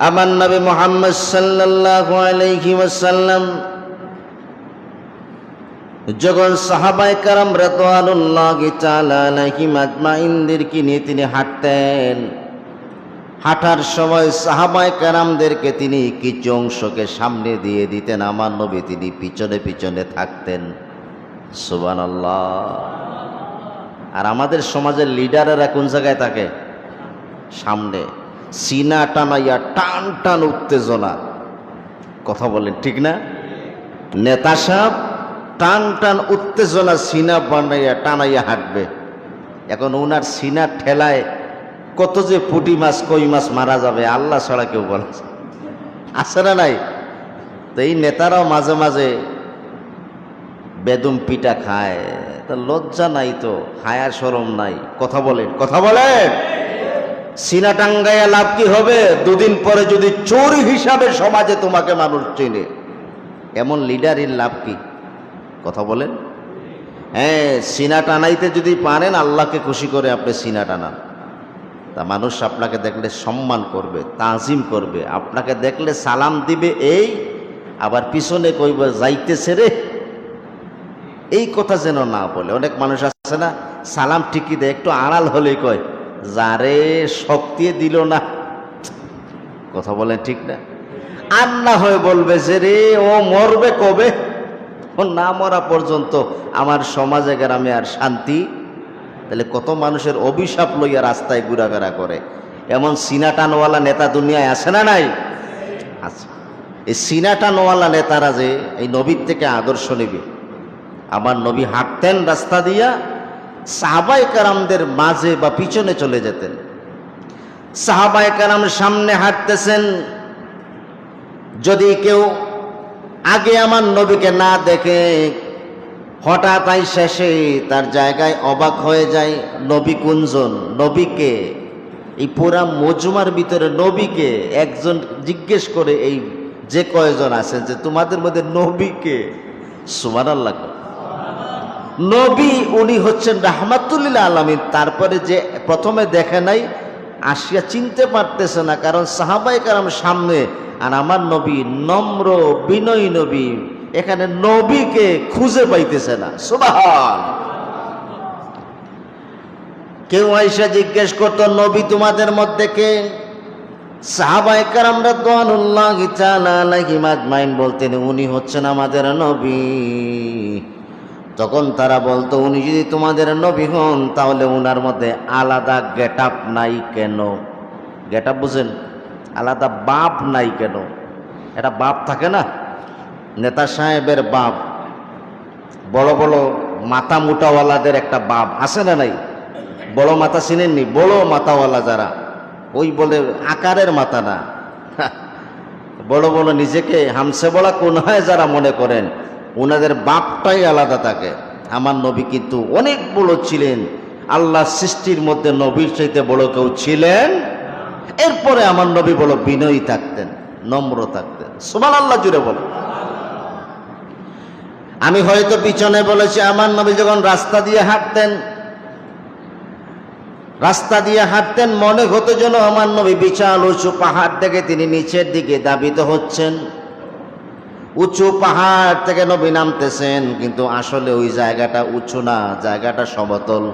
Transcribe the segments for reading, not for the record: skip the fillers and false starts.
আমার নবী মুহাম্মদ সাল্লাল্লাহু আলাইহি ওয়াসাল্লাম যখন সাহাবায়ে কেরাম রাদিয়াল্লাহু তাআলা আলাইহিম আজমাইনদেরকে নিয়ে তিনি হাঁটতেন, হাঁটার সময় সাহাবায়ে কেরামদেরকে তিনি কিছু অংশকে সামনে দিয়ে দিতেন, আমার নবী তিনি পিছনে পিছনে থাকতেন। সুবহানাল্লাহ। আর আমাদের সমাজের লিডারেরা কোন জায়গায় থাকে? সামনে। সিনা টানাইয়া টান টান উত্তেজনা, কথা বলেন ঠিক না? নেতা সাহেব টান টান উত্তেজনা সিনা বানাইয়া টানাইয়া হাঁটবে। এখন ওনার সিনা ঠেলায় কত যে পুঁটি মাছ কই মাছ মারা যাবে আল্লাহ ছাড়া কেউ বলে আছে না নাই? তো এই নেতারাও মাঝে মাঝে বেদম পিটা খায়, তা লজ্জা নাই তো, হায়া শরম নাই, কথা বলেন কথা বলেন। সিনা টাঙ্গাইয়া লাভ কি হবে? দুদিন পরে যদি চোর হিসাবে সমাজে তোমাকে মানুষ চেনে, এমন লিডারের লাভ কি? কথা বলেন। হ্যাঁ, সিনা টানাইতে যদি পারেন আল্লাহকে খুশি করে আপনি সিনা টানান, তা মানুষ আপনাকে দেখলে সম্মান করবে, তাজিম করবে, আপনাকে দেখলে সালাম দিবে, এই আবার পিছনে কইব যাইতেছে রে, এই কথা যেন না বলে। অনেক মানুষ আছে না, সালাম ঠিকই দেয়, একটু আড়াল হলেই কয় যারে শক্তি দিল না, কথা বলেন ঠিক না? আর না হয়ে বলবে যে রে ও মরবে কবে, ও না মরা পর্যন্ত আমার সমাজে গ্রামে আর শান্তি। তাহলে কত মানুষের অভিশাপ লইয়া রাস্তায় ঘোরাফেরা করে। এমন সিনা টানওয়ালা নেতা দুনিয়ায় আছে না নাই? আচ্ছা, এই সিনা টানওয়ালা নেতারা যে এই নবীর থেকে আদর্শ নেবে। আমার নবী হাঁটতেন রাস্তা দিয়া, সাহাবায়ে কেরামদের মাঝে বা পিছনে চলে যেতেন। সাহাবায়ে কেরাম সামনে হাঁটতেছেন, যদি কেউ আগে আমার নবীকে না দেখে হঠাৎ শেষে তার জায়গায় অবাক হয়ে যায়, নবী কুঞ্জন, নবীকে, এই পুরা মজমার ভিতরে নবীকে একজন জিজ্ঞেস করে, এই যে কয়জন আছেন যে তোমাদের মধ্যে নবীকে, সুবহানাল্লাহ, নবী উনি হচ্ছেন রাহমাতুল লিল আলামিন। তারপরে যে প্রথমে দেখে নাই আসিয়া চিনতে পারতেছে না, কারণ সাহাবায়ে কেরাম সামনে আর আমার নবী নম্র বিনয়ী নবী, এখানে নবীকে খুঁজে পাইতেছে না। সুবহান। কেউ আইসা জিজ্ঞেস করতো নবী তোমাদের মধ্যে কে? সাহাবায়ে কেরাম রাদিয়াল্লাহু তাআলা আলাইহিম আজমাইন বলতেন উনি হচ্ছেন আমাদের নবী। তখন তারা বলতো উনি যদি তোমাদের নবী হন তাহলে উনার মধ্যে আলাদা গেট আপ নাই কেন? গেট আপ বুঝেন? আলাদা বাপ নাই কেন? এটা বাপ থাকে না, নেতা সাহেবের বাপ, বড় বড় মাথা মোটাওয়ালাদের একটা বাপ আছে না নাই? বড় মাথা চিনেননি? বড় মাথাওয়ালা যারা, ওই বলে আকারের মাথা না, বড় বড় নিজেকে হামসে বলা কোন হয় যারা মনে করেন, ওনাদের বাপটাই আলাদা থাকে। আমার নবী কিন্তু অনেক বড় ছিলেন, আল্লাহ সৃষ্টির মধ্যে নবীর চাইতে বড় কেউ ছিলেন। এরপরে আমার নবী বড় বিনয়ী থাকতেন, নম্র থাকতেন। সুবহানাল্লাহ, জুড়ে বলেন। আমি হয়তো পিছনে বলেছি, আমার নবী যখন রাস্তা দিয়ে হাঁটতেন মনে হতো যেন আমার নবী বিশাল উঁচু পাহাড় থেকে তিনি নিচের দিকে ধাবিত হচ্ছেন, উঁচু পাহাড় থেকে নবী নামতেছেন, কিন্তু আসলে ওই জায়গাটা উঁচু না, জায়গাটা সমতল।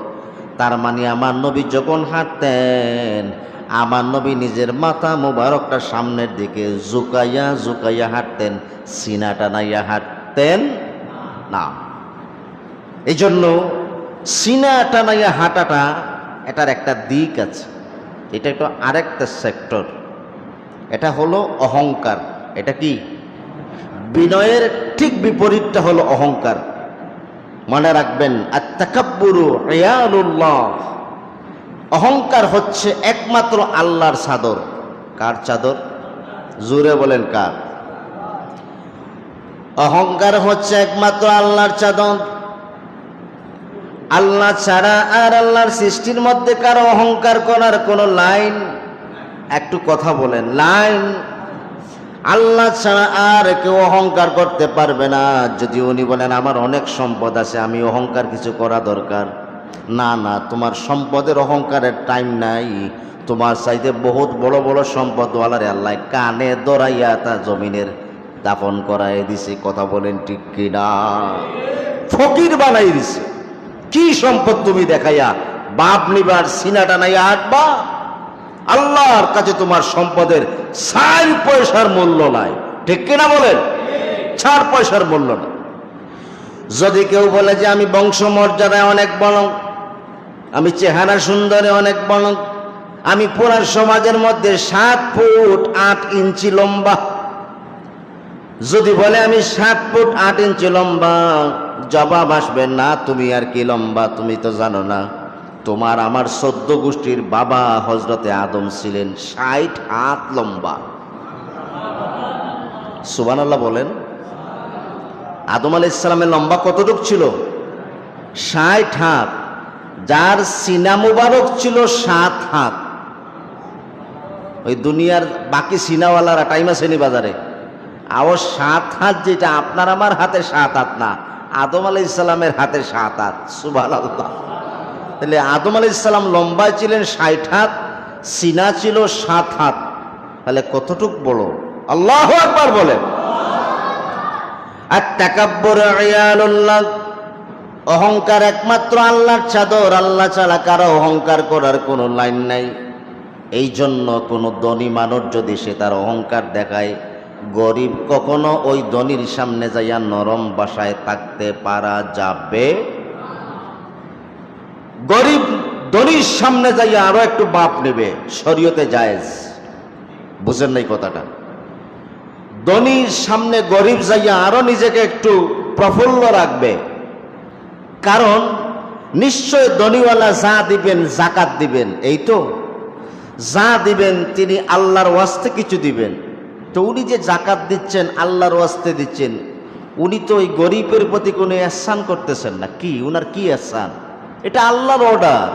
তার মানে আমার নবী যখন হাঁটতেন, আমার নবী নিজের মাথা মুবারকটা সামনের দিকে ঝুঁকাইয়া ঝুঁকাইয়া হাঁটতেন, সিনা টানাইয়া হাঁটতেন না। এই জন্য সিনা টানাইয়া হাঁটাটা, এটার একটা দিক আছে, এটা একটু আরেকটা সেক্টর, এটা হলো অহংকার। এটা কি? বিনয়ের ঠিক বিপরীতটা হলো অহংকার। মনে রাখবেন, আত-তাকাব্বুরু ইয়ালুল্লাহ, অহংকার হচ্ছে একমাত্র আল্লাহর চাদর। কার চাদর? জোরে বলেন কার? অহংকার হচ্ছে একমাত্র আল্লাহর চাদর। আল্লাহ ছাড়া আর আল্লাহর সৃষ্টির মধ্যে কারো অহংকার করার কোনো লাইন, একটু কথা বলেন, লাইন আল্লাহ ছাড়া আর কেউ অহংকার করতে পারবে না। যদি উনি বলেন আমার অনেক সম্পদ আছে, আমি অহংকার কিছু করা দরকার, না না, তোমার সম্পদের অহংকারের টাইম নাই, তোমার চাইতে বহুত বড় বড় সম্পদওয়ালারে আল্লাহ কানে দরাইয়া তা জমিনের দাফন করাই দিছে। কথা বলেন ঠিক কিনা? ফকির বানাই দিছে। কি সম্পদ তুমি দেখাইয়া বাপ নিবার সিনাটা নাইয়া হাঁটবা? আল্লাহর কাছে তোমার সম্পদের 4 পয়সার মূল্য নাই। ঠিক কিনা বলেন? 4 পয়সার মূল্য নাই। যদি কেউ বলে যে আমি বংশ মর্যাদায় অনেক বড়, আমি চেহারা সুন্দরে অনেক বড়, আমি পুরা সমাজের মধ্যে 7 ফুট 8 ইঞ্চি লম্বা, যদি বলে আমি 7 ফুট 8 ইঞ্চি লম্বা, জবাব আসবে না তুমি আর কি লম্বা, তুমি তো জানো না তোমার আমার 14 গোষ্ঠীর বাবা হযরতে আদম ছিলেন 60 হাত লম্বা। সুবহানাল্লাহ বলেন। আদম আলাইহিস সালামের লম্বা কতটুক ছিল? 60 হাত। যার সিনা মুবারক ছিল 7 হাত। ওই দুনিয়ার বাকি সিনাওয়ালারা টাইম আসেনি বাজারে, আও 7 হাত যেটা আপনার আমার হাতে 7 হাত না, আদম আলাইহিস সালামের হাতে 7 হাত। সুবহানাল্লাহ। তাহলে আদম আলাইহিস সালাম লম্বায় ছিলেন 60 হাত, সিনা ছিল 7 হাত। তাহলে কতটুক বড়? আল্লাহু আকবার বলেন। আত-তাকাব্বুর ইয়ালুল্লাহ, অহংকার একমাত্র আল্লাহর চাদর। আল্লাহ ছাড়া কারো অহংকার করার কোনো লাইন নাই। এই জন্য কোনো ধনী মানুষ যদি সে তার অহংকার দেখায়, গরিব কখনো ওই ধনীর সামনে যাইয়া নরম ভাষায় থাকতে পারা যাবে। গরিব ধনীর সামনে যাইয়া আরো একটু বাপ নেবে, শরীয়তে জায়েজ। বুঝেন নাই কথাটা? ধনীর সামনে গরিব যাইয়া আরো নিজেকে একটু প্রফুল্ল রাখবে, কারণ নিশ্চয় ধনীওয়ালা যা দিবেন জাকাত দিবেন। এই তো যা দিবেন তিনি আল্লাহর ওয়াস্তে কিছু দিবেন। তো উনি যে জাকাত দিচ্ছেন আল্লাহর ওয়াস্তে দিচ্ছেন, উনি তো ওই গরিবের প্রতি কোনো ইহসান করতেছেন না। কি উনার কি ইহসান? এটা আল্লাহর অর্ডার।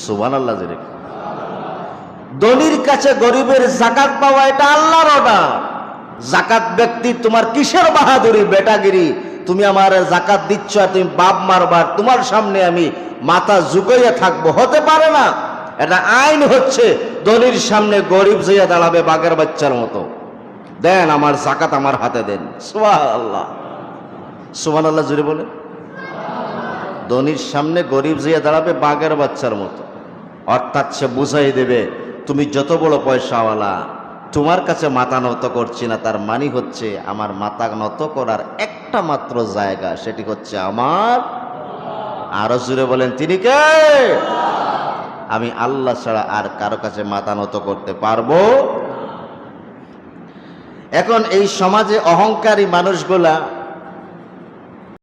সুবহানাল্লাহ। জোরে ধনীর কাছে গরিবের জাকাত পাওয়া এটা আল্লাহর অর্ডার। জাকাত ব্যক্তি তোমার কিসের বাহাদুরি বেটাগিরি? তুমি আমার জাকাত দিচ্ছ আর তুমি বাপ মারবার, তোমার সামনে আমি মাথা ঝুঁকাইয়া থাকবো? হতে পারে না। এটা আইন হচ্ছে ধনীর সামনে গরিব যাইয়া দাঁড়াবে বাঘের বাচ্চার মতো, দেন আমার জাকাত আমার হাতে দেন। সুবহানাল্লাহ। সুবহানাল্লাহ জুড়ে বলে। ধনীর সামনে গরিব যাইয়া দাঁড়াবে বাঘের বাচ্চার মতো, অর্থাৎ সে বুঝাই দেবে তুমি যত বড় পয়সাওয়ালা, তোমার কাছে মাথা নত করছি না। তার মানে হচ্ছে আমার মাথা নত করার একটা মাত্র জায়গা, সেটি হচ্ছে আমার। আরো জুড়ে বলেন তিনি কে? আমি আল্লাহ ছাড়া আর কারো কাছে মাথা নত করতে পারবো। এখন এই সমাজে অহংকারী মানুষগুলা